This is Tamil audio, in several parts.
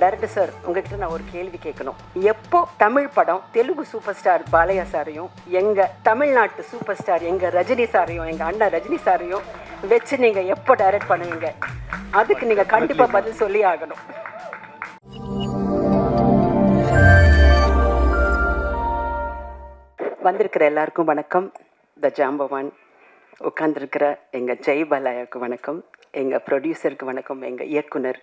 டைரக்டர் சார், உங்ககிட்ட நான் ஒரு கேள்வி கேட்கணும். எப்போ தமிழ் படம் தெலுங்கு சூப்பர் ஸ்டார் பாலையா சாரையும் எங்க தமிழ்நாட்டு சூப்பர் ஸ்டார் எங்க ரஜினி சாரையும் எங்க அண்ணா ரஜினி சாரையும் வச்சு நீங்க எப்போ டைரக்ட் பண்ணுவீங்க? அதுக்கு நீங்க கண்டிப்பா பதில் சொல்லி ஆகணும். வந்திருக்கிற எல்லாருக்கும் வணக்கம். த ஜாம்பவான் உட்கார்ந்துருக்கிற எங்கள் ஜெய் பாலாயாவுக்கு வணக்கம், எங்கள் ப்ரொடியூசருக்கு வணக்கம், எங்கள் இயக்குனர்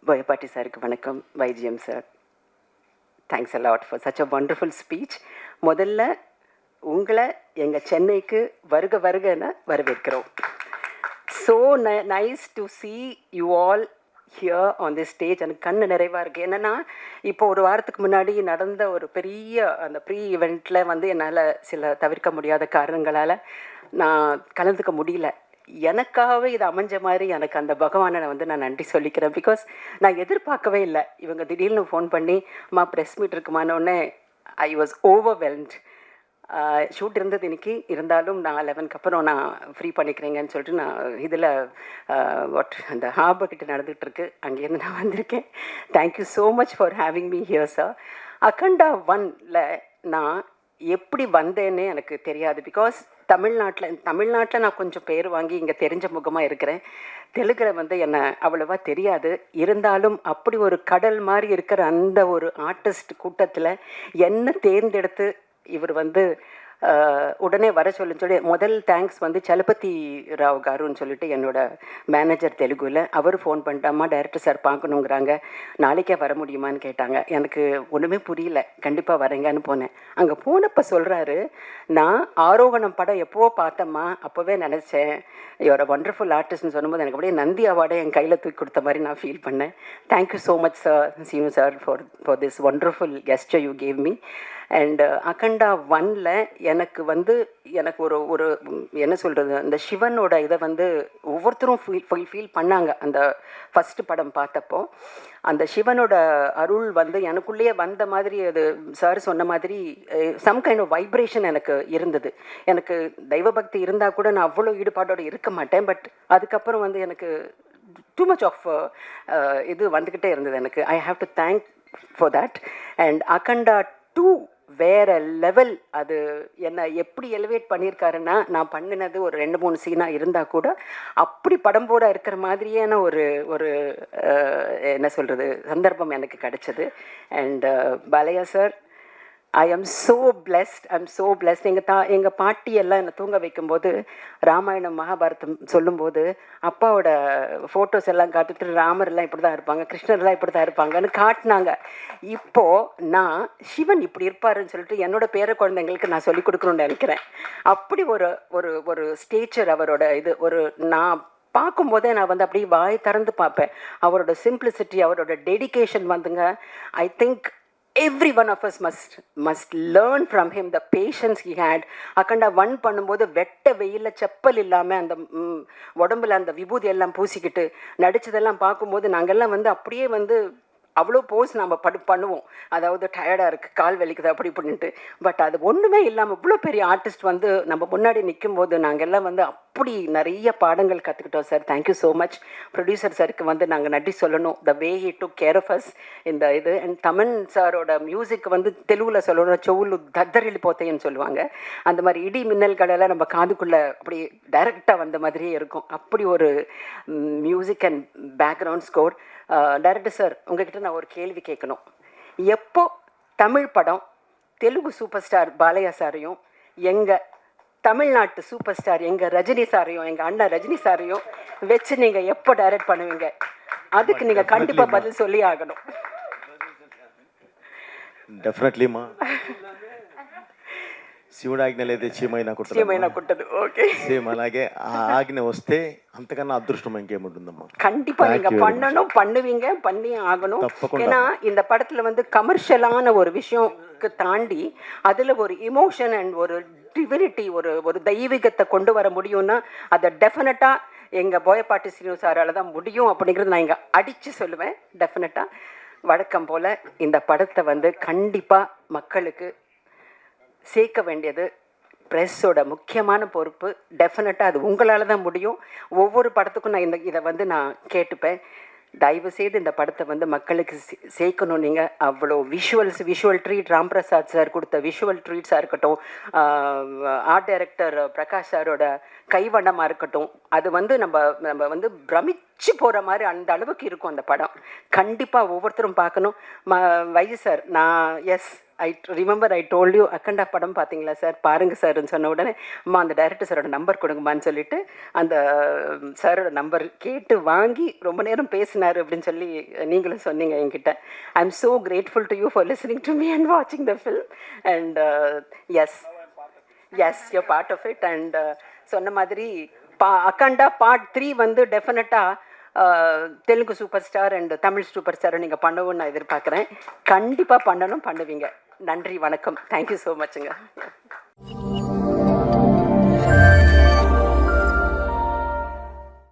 போயப்பாட்டி சாருக்கு வணக்கம், YGM sir. Thanks a lot for such a wonderful speech. முதல்ல உங்களை எங்கள் சென்னைக்கு வருக வருகன்னு வரவேற்கிறோம். So nice to see you all here on this stage. எனக்கு கண்ணு நிறைவாக இருக்குது. என்னென்னா, இப்போ ஒரு வாரத்துக்கு முன்னாடி நடந்த ஒரு பெரிய அந்த ப்ரீ ஈவெண்ட்டில் வந்து என்னால் சில தவிர்க்க முடியாத காரணங்களால் நான் கலந்துக்க முடியல. எனக்காகவே இது அமைஞ்ச மாதிரி எனக்கு அந்த பகவானை வந்து நான் நன்றி சொல்லிக்கிறேன். பிகாஸ் நான் எதிர்பார்க்கவே இல்லை. இவங்க திடீர்னு ஃபோன் பண்ணி அம்மா ப்ரெஸ் மீட் இருக்குமானோடனே ஐ வாஸ் ஓவர்வெல்ம்ட். ஷூட் இருந்தது இன்றைக்கி, இருந்தாலும் நான் 11க்கு அப்புறம் நான் ஃப்ரீ பண்ணிக்கிறேங்கன்னு சொல்லிட்டு நான் இதில் அந்த ஹார்பர் கிட்ட நடந்துகிட்ருக்கு, அங்கேருந்து நான் வந்திருக்கேன். Thank you so much for having me here sir. Akhanda 1ல் நான் எப்படி வந்தேன்னே எனக்கு தெரியாது. பிகாஸ் தமிழ்நாட்டில் நான் கொஞ்சம் பேர் வாங்கி இங்கே தெரிஞ்ச முகமாக இருக்கிறேன். தெலுங்கில் வந்து என்னை அவ்வளோவா தெரியாது. இருந்தாலும் அப்படி ஒரு கடல் மாதிரி இருக்கிற அந்த ஒரு ஆர்டிஸ்ட் கூட்டத்தில் என்னை தேர்ந்தெடுத்து இவர் வந்து உடனே வர சொல்லி முதல் தேங்க்ஸ் வந்து சலபதி ராவ் காருன்னு சொல்லிட்டு என்னோட மேனேஜர் தெலுங்குல. அவர் ஃபோன் பண்ணிட்டாம்மா டைரக்டர் சார் பார்க்கணுங்கிறாங்க, நாளைக்கே வர முடியுமான்னு கேட்டாங்க. எனக்கு ஒன்றுமே புரியல. கண்டிப்பாக வரேங்கன்னு போனேன். அங்கே போனப்போ சொல்கிறாரு, நான் ஆரோகணம் படம் எப்போவோ பார்த்தம்மா, அப்போவே நினச்சேன் யுவர் வண்டர்ஃபுல் ஆர்டிஸ்ட்னு சொல்லும்போது எனக்கு அப்படியே நந்தி அவார்டை என் கையில் தூக்கி கொடுத்த மாதிரி நான் ஃபீல் பண்ணேன். Thank you so much sir, Seenu sir, for this wonderful gesture you gave me. And Akhanda 1ல் எனக்கு வந்து எனக்கு ஒரு என்ன சொல்கிறது, அந்த சிவனோட இதை வந்து ஒவ்வொருத்தரும் ஃபீல் பண்ணாங்க. அந்த ஃபஸ்ட்டு படம் பார்த்தப்போ அந்த சிவனோட அருள் வந்து எனக்குள்ளேயே வந்த மாதிரி, அது சார் சொன்ன மாதிரி சம் கைண்ட் ஆஃப் வைப்ரேஷன் எனக்கு இருந்தது. எனக்கு தெய்வ பக்தி இருந்தால் கூட நான் அவ்வளோ ஈடுபாடோடு இருக்க மாட்டேன். பட் அதுக்கப்புறம் வந்து எனக்கு டூ மச் ஆஃப் இது வந்துக்கிட்டே இருந்தது எனக்கு. I have to thank for that. And Akhanda 2 வேறு லெவல். அது என்னை எப்படி எலிவேட் பண்ணியிருக்காருன்னா, நான் பண்ணினது ஒரு 2-3 சீனாக இருந்தால் கூட அப்படி படம் போட இருக்கிற மாதிரியான ஒரு என்ன சொல்கிறது சந்தர்ப்பம் எனக்கு கிடச்சிது. And Balayya sir, I am so blessed. எங்கள் பாட்டியெல்லாம் என்னை தூங்க வைக்கும்போது ராமாயணம் மகாபாரதம் சொல்லும்போது அப்பாவோட ஃபோட்டோஸ் எல்லாம் காட்டுட்டு ராமர்லாம் இப்படி தான் இருப்பாங்க, கிருஷ்ணர்லாம் இப்படி தான் இருப்பாங்கன்னு காட்டினாங்க. இப்போது நான் சிவன் இப்படி இருப்பாருன்னு சொல்லிட்டு என்னோட பேர குழந்தைங்களுக்கு நான் சொல்லிக் கொடுக்கணும்னு நினைக்கிறேன். அப்படி ஒரு ஸ்டேச்சர் அவரோட இது. நான் பார்க்கும்போதே நான் வந்து அப்படியே வாய் திறந்து பார்ப்பேன். அவரோட சிம்பிளிசிட்டி, அவரோட டெடிகேஷன் வந்துங்க, I think every one of us must learn from him the patience he had. Akhanda 1 பண்ணும்போது வெட்ட வெயிலில் செப்பல் இல்லாமல் அந்த உடம்புல அந்த விபூதி எல்லாம் பூசிக்கிட்டு நடித்ததெல்லாம் பார்க்கும்போது நாங்கள்லாம் வந்து அப்படியே வந்து அவ்வளோ போஸ் நம்ம பண்ணுவோம். அதாவது டயர்டாக இருக்குது, கால் வலிக்குது, அப்படி இப்படின்ட்டு. பட் அது ஒன்றுமே இல்லாமல் இவ்வளோ பெரிய ஆர்டிஸ்ட் வந்து நம்ம முன்னாடி நிற்கும்போது நாங்கள்லாம் வந்து அப்படி நிறைய பாடங்கள் கற்றுக்கிட்டோம் sir. Thank you so much. Producer சாருக்கு வந்து நாங்கள் நன்றி சொல்லணும். The way he took care of us இந்த இது. அண்ட் தமன் சாரோட மியூசிக் வந்து தெலுங்கில் சொல்லணும், செவுலு தத்தரிலி போத்தைன்னு சொல்லுவாங்க. அந்த மாதிரி இடி மின்னல்களெல்லாம் நம்ம காதுக்குள்ளே அப்படி டைரெக்டாக வந்த மாதிரியே இருக்கும். அப்படி ஒரு music and background score. Director sir, உங்ககிட்ட நான் ஒரு கேள்வி கேட்கணும். எப்போ தமிழ் படம் தெலுங்கு சூப்பர் ஸ்டார் பாலையா சாரையும் எங்கள் தமிழ்நாட்டு சூப்பர் ஸ்டார் எங்கள் ரஜினி சாரையும் எங்கள் அண்ணா ரஜினி சாரையும் வச்சு நீங்கள் எப்போ டைரக்ட் பண்ணுவீங்க? அதுக்கு நீங்கள் கண்டிப்பாக பதில் சொல்லி ஆகணும். డెఫినెట్లీమా శివుడు ఆజ్ఞ లేదా చీమైనా కుట్టదు. ఓకే, సేమ్ అలాగే ఆ ఆజ్ఞ వస్తే అంతకన్నా అదృష్టం ఇంకేముంటుందమ్మా. கண்டிப்பா நீங்க பண்ணணும், பண்ணுவீங்க, பண்ணி ஆகணும். ஏன்னா இந்த படத்துல வந்து கமர்ஷியலான ஒரு விஷயம்க்கு தாண்டி அதுல ஒரு இமோஷன் அண்ட் ஒரு டிவினிட்டி, ஒரு தெய்வீகத்தை கொண்டு வர முடியும்னா அதை டெஃபினட்டா எங்க போயப்பாட்டி சீனு சாரால தான் முடியும் அப்படிங்கிறது நான் இங்க அடிச்சு சொல்லுவேன். டெஃபினட்டா வழக்கம் போல இந்த படத்தை வந்து கண்டிப்பா மக்களுக்கு சேர்க்க வேண்டியது ப்ரெஸ்ஸோட முக்கியமான பொறுப்பு. டெஃபினட்டாக அது உங்களால் தான் முடியும். ஒவ்வொரு படத்துக்கும் நான் இதை வந்து நான் கேட்டுப்பேன். தயவு செய்து இந்த படத்தை வந்து மக்களுக்கு சேர்க்கணும். நீங்கள் அவ்வளோ விஷுவல் ட்ரீட் ராம்பிரசாத் சார் கொடுத்த விஷுவல் ட்ரீட்ஸாக இருக்கட்டும், ஆர்ட் டைரக்டர் பிரகாஷ் சாரோட கைவண்ணமாக இருக்கட்டும், அது வந்து நம்ம வந்து பிரமிச்சு போகிற மாதிரி அந்த அளவுக்கு இருக்கும் அந்த படம். கண்டிப்பாக ஒவ்வொருத்தரும் பார்க்கணும். வைஜி சார், நான் I remember I told you, Akhanda படம் பார்த்தீங்களா சார், பாருங்கள் சார்ன்னு சொன்ன உடனே அம்மா அந்த டைரக்டர் சாரோட நம்பர் கொடுங்கம்மான்னு சொல்லிட்டு அந்த சாரோட நம்பர் கேட்டு வாங்கி ரொம்ப நேரம் பேசினார் அப்படின்னு சொல்லி நீங்களும் சொன்னீங்க என்கிட்ட. I am so grateful to you for listening to me and வாட்சிங் the film. And as you part of it. அண்ட் சொன்ன மாதிரி அக்கண்டா பார்ட் 3 வந்து டெஃபினட்டாக Telugu super star and Tamil super ஸ்டாரை நீங்கள் பண்ணவும் நான் எதிர்பார்க்குறேன். கண்டிப்பாக பண்ணணும், பண்ணுவீங்க. நன்றி, வணக்கம். Thank you so மச்சுங்க.